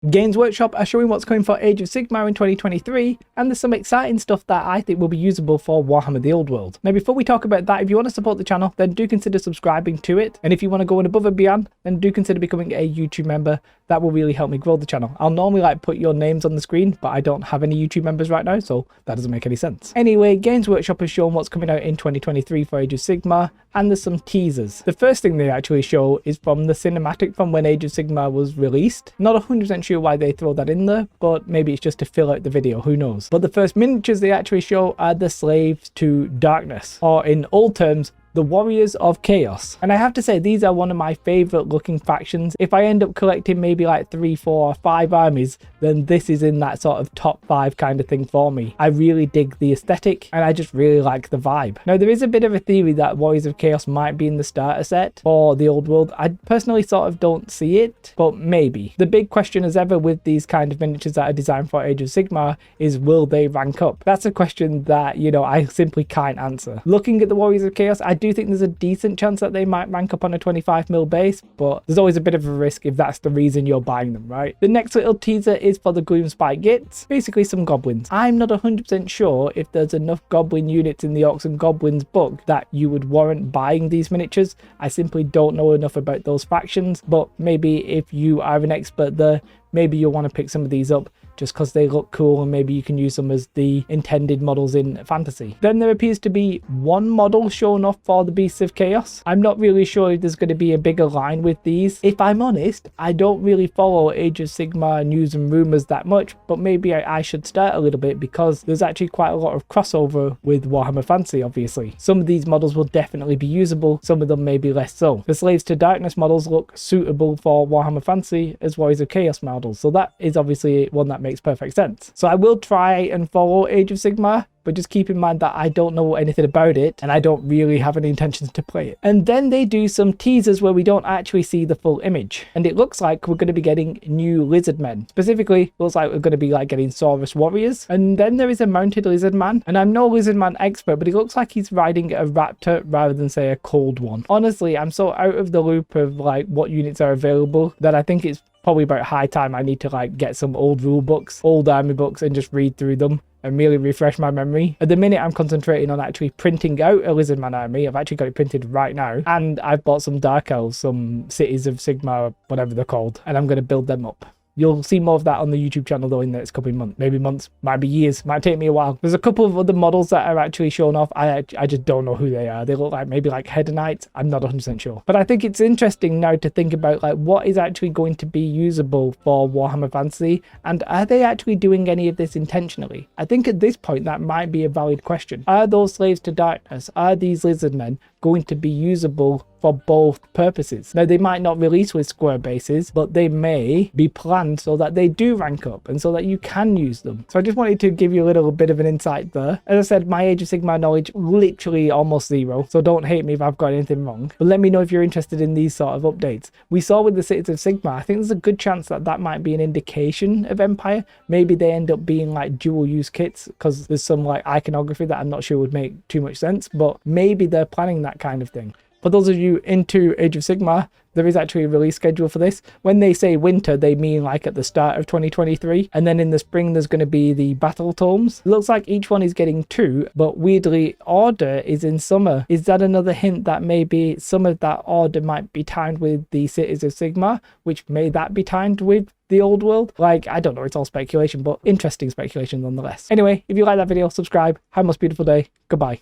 Games Workshop are showing what's coming for Age of Sigmar in 2023, and there's some exciting stuff that I think will be usable for Warhammer The Old World. Now before we talk about that, if you want to support the channel, then do consider subscribing to it, and if you want to go above and beyond, then do consider becoming a YouTube member. That will really help me grow the channel. I'll normally put your names on the screen, but I don't have any YouTube members right now, so that doesn't make any sense. Anyway, Games Workshop has shown what's coming out in 2023 for Age of Sigmar, and there's some teasers. The first thing they actually show is from the cinematic from when Age of Sigmar was released. Not 100% sure why they throw that in there, but maybe it's just to fill out the video, who knows. But the first miniatures they actually show are the slaves to darkness, or in old terms, the Warriors of Chaos. And I have to say, these are one of my favorite looking factions. If I end up collecting maybe like 3, 4, or 5 armies, then this is in that sort of top 5 kind of thing for me. I really dig the aesthetic, and I just really like the vibe. Now there is a bit of a theory that Warriors of Chaos might be in the starter set for the Old World. I personally sort of don't see it, but maybe. The big question as ever with these kind of miniatures that are designed for Age of Sigmar is, will they rank up? That's a question that, you know, I simply can't answer. Looking at the Warriors of Chaos, I do think there's a decent chance that they might rank up on a 25mm base, but there's always a bit of a risk if that's the reason you're buying them, right? The next little teaser is for the Gloomspite Gits, basically some goblins. I'm not 100% sure if there's enough goblin units in the Orcs and Goblins book that you would warrant buying these miniatures. I simply don't know enough about those factions, but maybe if you are an expert there, maybe you'll want to pick some of these up just because they look cool, and maybe you can use them as the intended models in fantasy. Then there appears to be one model shown off for the Beasts of Chaos. I'm not really sure if there's going to be a bigger line with these. If I'm honest, I don't really follow Age of Sigmar news and rumors that much, but maybe I should start a little bit, because there's actually quite a lot of crossover with Warhammer Fantasy, obviously. Some of these models will definitely be usable, some of them maybe less so. The Slaves to Darkness models look suitable for Warhammer Fantasy as Warriors of Chaos models, so that is obviously one that makes perfect sense. So I will try and follow Age of Sigmar, but just keep in mind that I don't know anything about it, and I don't really have any intentions to play it. And then they do some teasers where we don't actually see the full image, and it looks like we're going to be getting new Lizardmen. Specifically, looks like we're going to be getting Saurus Warriors, and then there is a mounted Lizardman, and I'm no Lizardman expert, but it looks like he's riding a raptor rather than say a cold one. Honestly, I'm so out of the loop of what units are available that I think it's probably about high time I need to get some old rule books, old army books, and just read through them and really refresh my memory. At the minute, I'm concentrating on actually printing out a Lizardman army. I've actually got it printed right now, and I've bought some Dark Elves, some Cities of Sigmar, whatever they're called, and I'm going to build them up. You'll see more of that on the YouTube channel though in the next couple of months, maybe months, might be years, might take me a while. There's a couple of other models that are actually shown off. I just don't know who they are. They look like maybe Hedonites. I'm not 100% sure. But I think it's interesting now to think about what is actually going to be usable for Warhammer Fantasy, and are they actually doing any of this intentionally? I think at this point that might be a valid question. Are those Slaves to Darkness, are these Lizardmen going to be usable for both purposes? Now they might not release with square bases, but they may be planned so that they do rank up and so that you can use them. So I just wanted to give you a little bit of an insight there. As I said, my Age of Sigmar knowledge literally almost zero, so don't hate me if I've got anything wrong, but let me know if you're interested in these sort of updates. We saw with the Cities of Sigmar, I think there's a good chance that that might be an indication of Empire. Maybe they end up being dual use kits, because there's some iconography that I'm not sure would make too much sense, but maybe they're planning that kind of thing. For those of you into Age of Sigmar, there is actually a release schedule for this. When they say winter, they mean at the start of 2023, and then in the spring there's going to be the battle tomes. It looks like each one is getting 2, but weirdly Order is in summer. Is that another hint that maybe some of that Order might be timed with the Cities of Sigmar, which may that be timed with the Old World? I don't know, it's all speculation, but interesting speculation nonetheless. Anyway, if you like that video, subscribe. Have a most beautiful day. Goodbye.